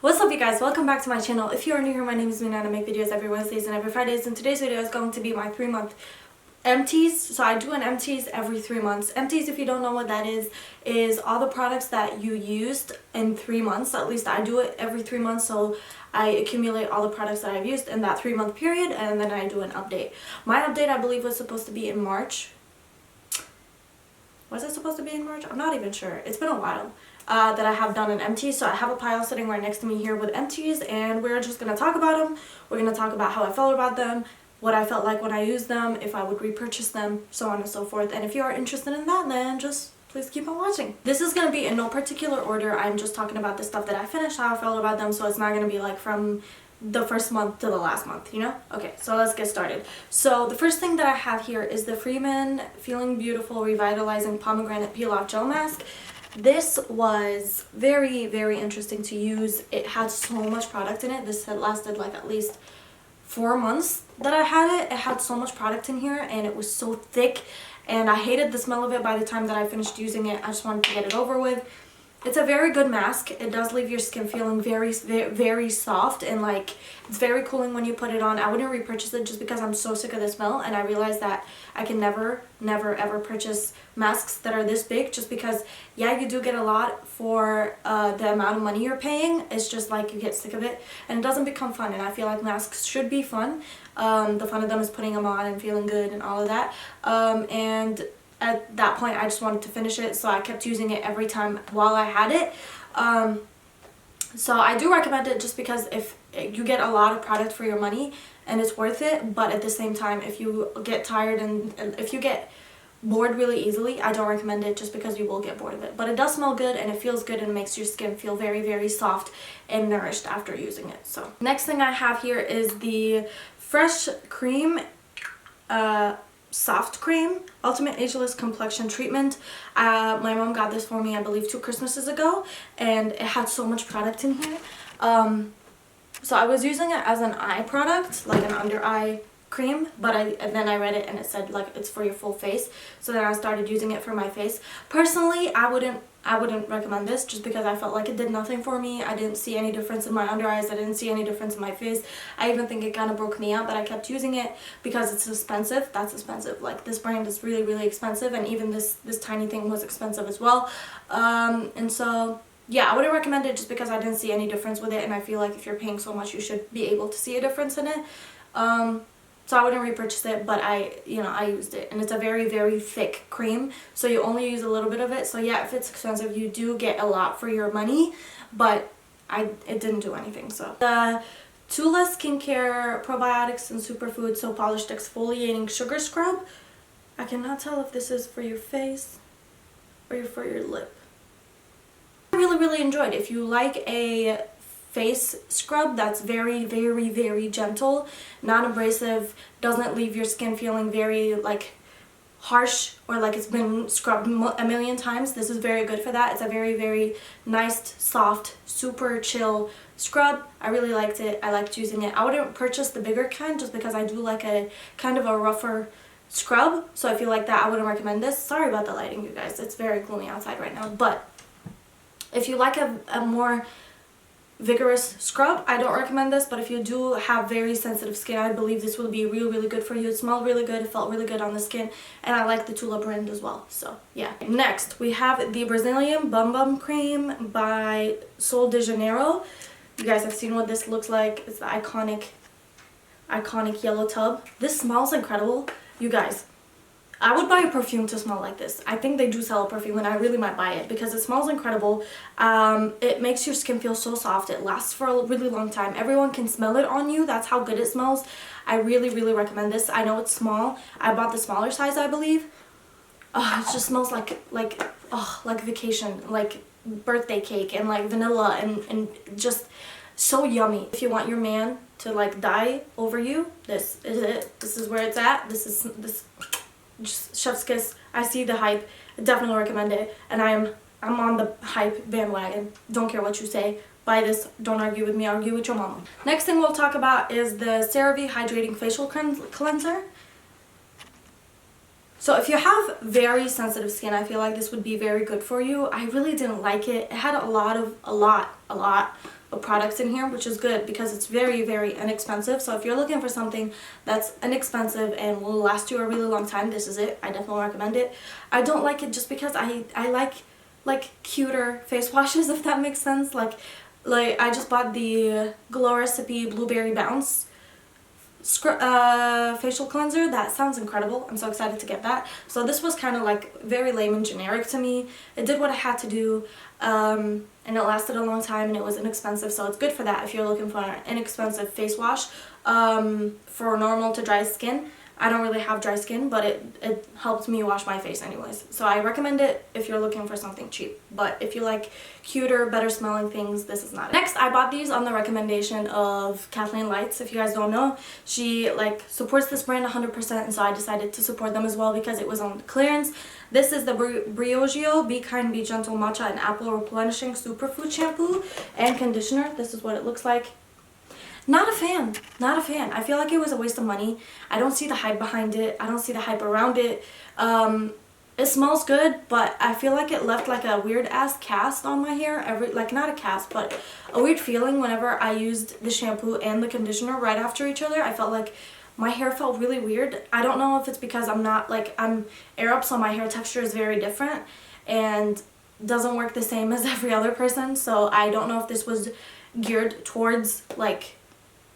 What's up you guys, welcome back to my channel. If you are new here, my name is Mina and I make videos every Wednesdays and every Fridays, and today's video is going to be my 3-month empties. So I do an empties every 3 months. Empties, if you don't know what that is all the products that you used in 3 months. At least I do it every 3 months, so I accumulate all the products that I've used in that 3-month period, and then I do an update. My update, I believe, was supposed to be in March. Was it supposed to be in March? I'm not even sure. It's been a while that I have done an empty. So I have a pile sitting right next to me here with empties, and we're just going to talk about them. We're going to talk about how I felt about them, what I felt like when I used them, if I would repurchase them, so on and so forth. And if you are interested in that, then just please keep on watching. This is going to be in no particular order. I'm just talking about the stuff that I finished, how I felt about them, so it's not going to be like from the first month to the last month, you know? Okay, so let's get started. So the first thing that I have here is the Freeman Feeling Beautiful Revitalizing Pomegranate Peel Off Gel Mask. This was very, very interesting to use. It had so much product in it. This had lasted like at least 4 months that I had it. It had so much product in here and it was so thick, and I hated the smell of it by the time that I finished using it. I just wanted to get it over with. It's a very good mask. It does leave your skin feeling very, very soft, and like it's very cooling when you put it on. I wouldn't repurchase it just because I'm so sick of the smell, and I realized that I can never ever purchase masks that are this big, just because yeah, you do get a lot for the amount of money you're paying. It's just like you get sick of it and it doesn't become fun, and I feel like masks should be fun. The fun of them is putting them on and feeling good and all of that, and at that point I just wanted to finish it, so I kept using it every time while I had it. So I do recommend it just because if you get a lot of product for your money and it's worth it, but at the same time, if you get tired and if you get bored really easily, I don't recommend it just because you will get bored of it. But it does smell good and it feels good and makes your skin feel very, very soft and nourished after using it. So next thing I have here is the Fresh Cream Soft Cream Ultimate Ageless Complexion Treatment. My mom got this for me, I believe, 2 Christmases ago, and it had so much product in here. So I was using it as an eye product, like an under eye cream, but then I read it and it said like it's for your full face, so then I started using it for my face. Personally, I wouldn't recommend this just because I felt like it did nothing for me. I didn't see any difference in my under eyes. I didn't see any difference in my face. I even think it kind of broke me out, but I kept using it because it's expensive. That's expensive. Like, this brand is really, really expensive, and even this tiny thing was expensive as well. And so yeah, I wouldn't recommend it just because I didn't see any difference with it, and I feel like if you're paying so much, you should be able to see a difference in it. So I wouldn't repurchase it, but I used it, and it's a very, very thick cream, so you only use a little bit of it. So yeah, if it's expensive, you do get a lot for your money, but it didn't do anything. So the Tula Skincare Probiotics and Superfood So Polished Exfoliating Sugar Scrub. I cannot tell if this is for your face or for your lip. I really, really enjoyed it. If you like a face scrub that's very, very, very gentle, non-abrasive, doesn't leave your skin feeling very like harsh or like it's been scrubbed a million times, this is very good for that. It's a very, very nice, soft, super chill scrub. I really liked it. I liked using it. I wouldn't purchase the bigger kind just because I do like a kind of a rougher scrub, so I feel like that I wouldn't recommend this. Sorry about the lighting, you guys. It's very gloomy outside right now, but if you like a more vigorous scrub, I don't recommend this. But if you do have very sensitive skin, I believe this will be really, really good for you. It smelled really good, it felt really good on the skin, and I like the Tula brand as well. So yeah. Next we have the Brazilian Bum Bum Cream by Sol de Janeiro. You guys have seen what this looks like. It's the iconic yellow tub. This smells incredible, you guys. I would buy a perfume to smell like this. I think they do sell a perfume, and I really might buy it because it smells incredible. It makes your skin feel so soft. It lasts for a really long time. Everyone can smell it on you. That's how good it smells. I really, really recommend this. I know it's small. I bought the smaller size, I believe. It just smells like vacation, like birthday cake, and like vanilla, and just so yummy. If you want your man to like die over you, this is it. This is where it's at. This. Just chef's kiss. I see the hype. I definitely recommend it, and I'm on the hype bandwagon. Don't care what you say. Buy this. Don't argue with me. Argue with your mama. Next thing we'll talk about is the CeraVe Hydrating Facial Cleanser. So if you have very sensitive skin, I feel like this would be very good for you. I really didn't like it. It had a lot of products in here, which is good because it's very, very inexpensive. So if you're looking for something that's inexpensive and will last you a really long time, this is it. I definitely recommend it. I don't like it just because I like cuter face washes, if that makes sense. Like I just bought the Glow Recipe Blueberry Bounce facial cleanser. That sounds incredible. I'm so excited to get that. So this was kind of like very lame and generic to me. It did what it had to do, and it lasted a long time, and it was inexpensive, so it's good for that if you're looking for an inexpensive face wash for normal to dry skin. I don't really have dry skin, but it helped me wash my face anyways. So I recommend it if you're looking for something cheap. But if you like cuter, better smelling things, this is not it. Next, I bought these on the recommendation of Kathleen Lights. If you guys don't know, she like supports this brand 100%, and so I decided to support them as well because it was on clearance. This is the Briogeo Be Kind, Be Gentle Matcha and Apple Replenishing Superfood Shampoo and Conditioner. This is what it looks like. Not a fan. Not a fan. I feel like it was a waste of money. I don't see the hype behind it. I don't see the hype around it. It smells good, but I feel like it left like a weird ass cast on my hair. Like not a cast, but a weird feeling whenever I used the shampoo and the conditioner right after each other. I felt like my hair felt really weird. I don't know if it's because I'm Arab, so my hair texture is very different and doesn't work the same as every other person. So I don't know if this was geared towards like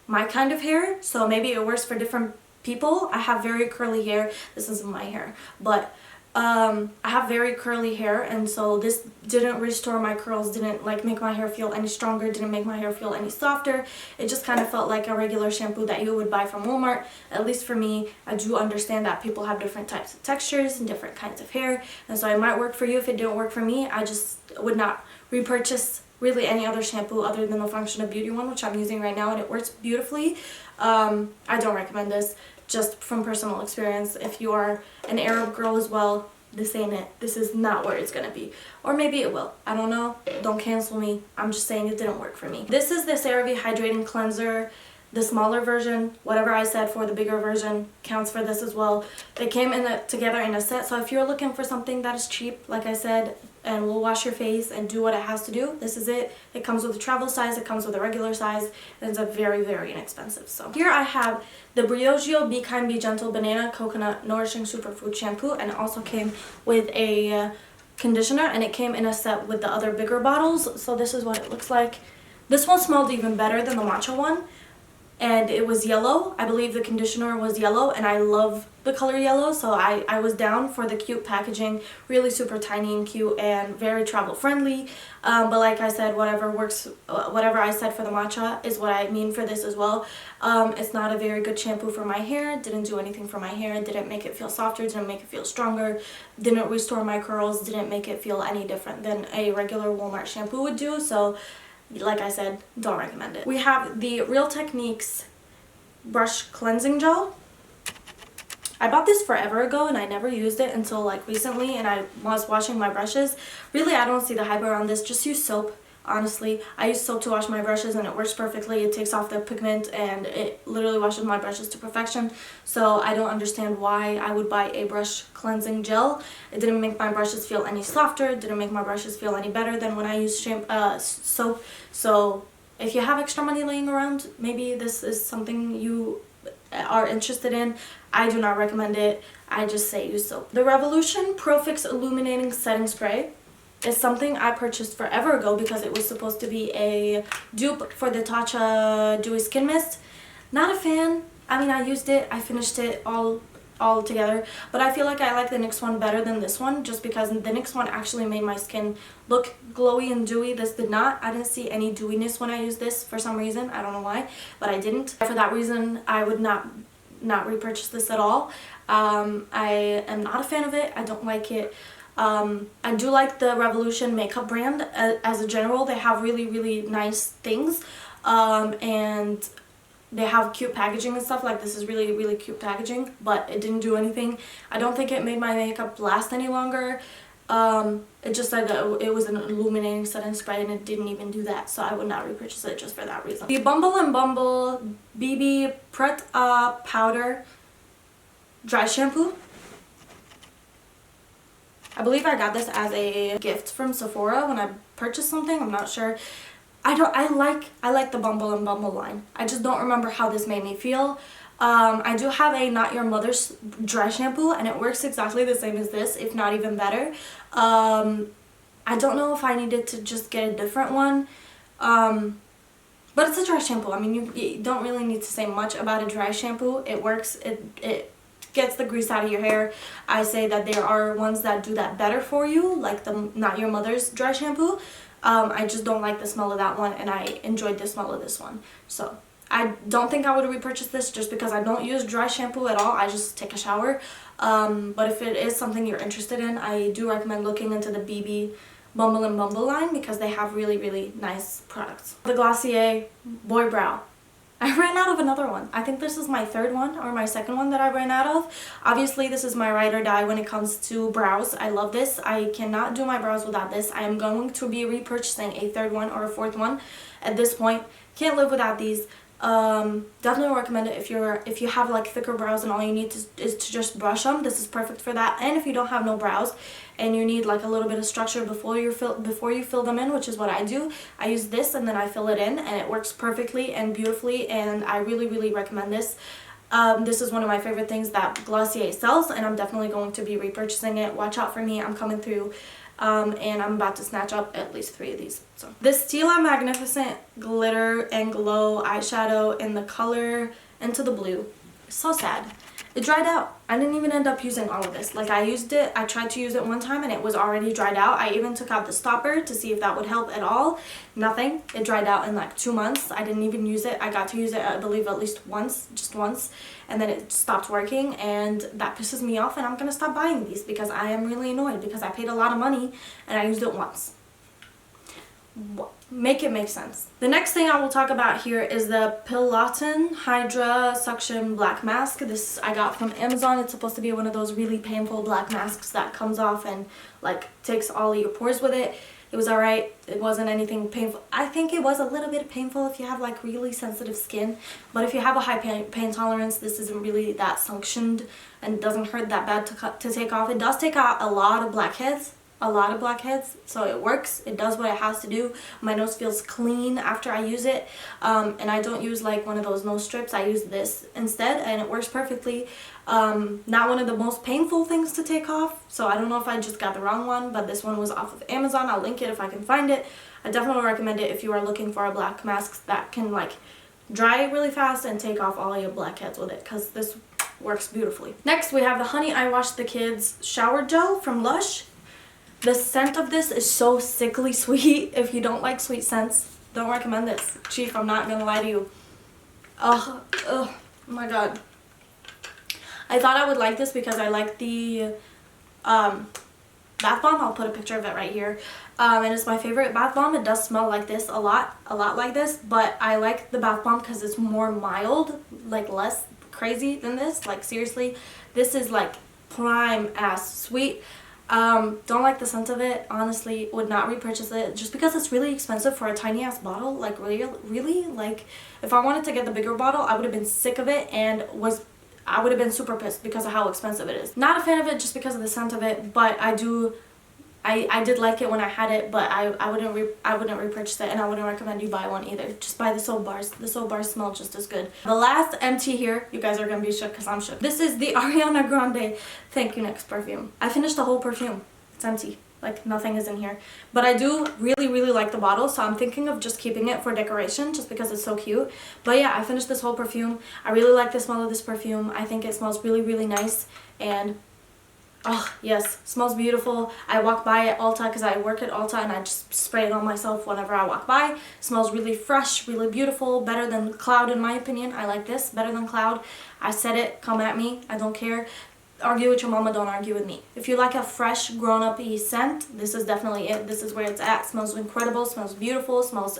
my kind of hair, so maybe it works for different people. I have very curly hair. This isn't my hair, but I have very curly hair, and so this didn't restore my curls, didn't like make my hair feel any stronger, didn't make my hair feel any softer. It just kind of felt like a regular shampoo that you would buy from Walmart. At least for me, I do understand that people have different types of textures and different kinds of hair, and so it might work for you. If it didn't work for me, I just would not repurchase really any other shampoo other than the Function of Beauty one, which I'm using right now, and it works beautifully. I don't recommend this, just from personal experience. If you are an Arab girl as well, this ain't it. This is not where it's gonna be. Or maybe it will. I don't know. Don't cancel me. I'm just saying it didn't work for me. This is the CeraVe Hydrating Cleanser, the smaller version. Whatever I said for the bigger version counts for this as well. They came together in a set, so if you're looking for something that is cheap, like I said, and will wash your face and do what it has to do, this is it. It comes with a travel size, it comes with a regular size, and it's a very, very inexpensive. So here I have the Briogeo Be Kind, Be Gentle Banana Coconut Nourishing Superfood Shampoo, and it also came with a conditioner, and it came in a set with the other bigger bottles. So this is what it looks like. This one smelled even better than the matcha one, and it was yellow. I believe the conditioner was yellow, and I love the color yellow, so I was down for the cute packaging. Really super tiny and cute and very travel friendly, but like I said, whatever works, whatever I said for the matcha is what I mean for this as well. It's not a very good shampoo for my hair. Didn't do anything for my hair. Didn't make it feel softer, didn't make it feel stronger, didn't restore my curls, didn't make it feel any different than a regular Walmart shampoo would do. So like I said, don't recommend it. We have the Real Techniques Brush Cleansing Gel. I bought this forever ago and I never used it until like recently, and I was washing my brushes. Really, I don't see the hype around this. Just use soap, honestly. I use soap to wash my brushes and it works perfectly. It takes off the pigment and it literally washes my brushes to perfection. So I don't understand why I would buy a brush cleansing gel. It didn't make my brushes feel any softer. It didn't make my brushes feel any better than when I use soap. So if you have extra money laying around, maybe this is something you are interested in. I do not recommend it. I just say use soap. The Revolution Pro Fix Illuminating Setting Spray is something I purchased forever ago because it was supposed to be a dupe for the Tatcha Dewy Skin Mist. Not a fan. I mean, I used it, I finished it all together, but I feel like I like the NYX one better than this one, just because the NYX one actually made my skin look glowy and dewy. This did not. I didn't see any dewiness when I used this for some reason. I don't know why, but I didn't. For that reason, I would not repurchase this at all. I am not a fan of it. I don't like it. I do like the Revolution makeup brand as a general. They have really, really nice things, and they have cute packaging and stuff. Like this is really, really cute packaging, but it didn't do anything. I don't think it made my makeup last any longer. It just said that it was an illuminating setting spray and it didn't even do that, so I would not repurchase it just for that reason. The Bumble and Bumble BB Pret Powder Dry Shampoo. I believe I got this as a gift from Sephora when I purchased something. I'm not sure. I like the Bumble and Bumble line. I just don't remember how this made me feel. I do have a Not Your Mother's dry shampoo, and it works exactly the same as this, if not even better. I don't know if I needed to just get a different one. But it's a dry shampoo. I mean, you don't really need to say much about a dry shampoo. It works. It gets the grease out of your hair. I say that there are ones that do that better for you, like the Not Your Mother's dry shampoo. I just don't like the smell of that one, and I enjoyed the smell of this one. So I don't think I would repurchase this just because I don't use dry shampoo at all. I just take a shower. But if it is something you're interested in, I do recommend looking into the BB Bumble and Bumble line because they have really, really nice products. The Glossier Boy Brow. I ran out of another one. I think this is my third one or my second one that I ran out of. Obviously, this is my ride or die when it comes to brows. I love this. I cannot do my brows without this. I am going to be repurchasing a third one or a fourth one at this point. Can't live without these. Definitely recommend it if you have like thicker brows and all you need is to just brush them. This is perfect for that. And if you don't have no brows and you need like a little bit of structure before you fill them in, which is what I do, I use this and then I fill it in, and it works perfectly and beautifully, and I really, really recommend this. This is one of my favorite things that Glossier sells, and I'm definitely going to be repurchasing it. Watch out for me, I'm coming through. And I'm about to snatch up at least 3 of these. So this Stila Magnificent Glitter and Glow eyeshadow in the color Into the Blue. So sad. It dried out. I didn't even end up using all of this. Like, I tried to use it one time and it was already dried out. I even took out the stopper to see if that would help at all. Nothing. It dried out in like 2 months. I didn't even use it. I got to use it, I believe, at least once, just once, and then it stopped working, and that pisses me off, and I'm gonna stop buying these because I am really annoyed because I paid a lot of money and I used it once. Make it make sense. The next thing I will talk about here is the Pilotin Hydra Suction Black Mask. This I got from Amazon. It's supposed to be one of those really painful black masks that comes off and like takes all of your pores with it. It was alright. It wasn't anything painful. I think it was a little bit painful if you have like really sensitive skin, but if you have a high pain tolerance, this isn't really that suctioned and doesn't hurt that bad to take off. It does take out a lot of blackheads. So it works. It does what it has to do. My nose feels clean after I use it, and I don't use like one of those nose strips. I use this instead, and it works perfectly. Not one of the most painful things to take off, so I don't know if I just got the wrong one, but this one was off of Amazon. I'll link it if I can find it. I definitely recommend it if you are looking for a black mask that can like dry really fast and take off all your blackheads with it, because this works beautifully. Next, we have the Honey I Washed the Kids Shower Gel from Lush. The scent of this is so sickly sweet. If you don't like sweet scents, don't recommend this. Chief, I'm not gonna lie to you. Oh my god. I thought I would like this because I like the bath bomb. I'll put a picture of it right here. And it's my favorite bath bomb. It does smell like this a lot like this, but I like the bath bomb because it's more mild, like less crazy than this. Like seriously, this is like prime ass sweet. Don't like the scent of it. Honestly, would not repurchase it just because it's really expensive for a tiny ass bottle. Like really, like if I wanted to get the bigger bottle, I would have been sick of it and I would have been super pissed because of how expensive it is. Not a fan of it just because of the scent of it, but I did like it when I had it, but I wouldn't repurchase it, and I wouldn't recommend you buy one either. Just buy the soap bars. The soap bars smell just as good. The last empty here, you guys are gonna be shook because I'm shook. This is the Ariana Grande Thank You Next perfume. I finished the whole perfume. It's empty. Like nothing is in here. But I do really like the bottle, so I'm thinking of just keeping it for decoration just because it's so cute. But yeah, I finished this whole perfume. I really like the smell of this perfume. I think it smells really nice, and oh, yes, smells beautiful. I walk by at Ulta because I work at Ulta, and I just spray it on myself whenever I walk by. Smells really fresh, really beautiful, better than Cloud in my opinion. I like this better than Cloud. I said it, come at me, I don't care. Argue with your mama, don't argue with me. If you like a fresh, grown-up-y scent, this is definitely it. This is where it's at. Smells incredible, smells beautiful, smells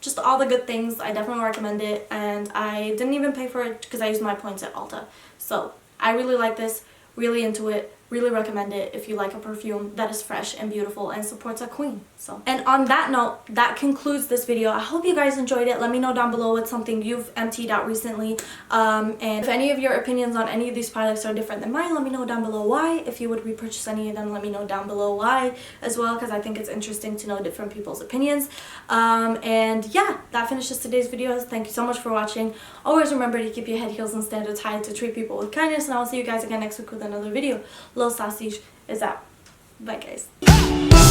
just all the good things. I definitely recommend it, and I didn't even pay for it because I used my points at Ulta. So I really like this, really into it. really recommend it if you like a perfume that is fresh and beautiful and supports a queen. So, and on that note, that concludes this video. I hope you guys enjoyed it. Let me know down below what's something you've emptied out recently, and if any of your opinions on any of these products are different than mine, let me know down below why. If you would repurchase any of them, let me know down below why as well, because I think it's interesting to know different people's opinions. And yeah, that finishes today's video. Thank you so much for watching. Always remember to keep your head, heels, and standards high, to treat people with kindness, and I'll see you guys again next week with another video. Lil Sausage is out. Bye guys.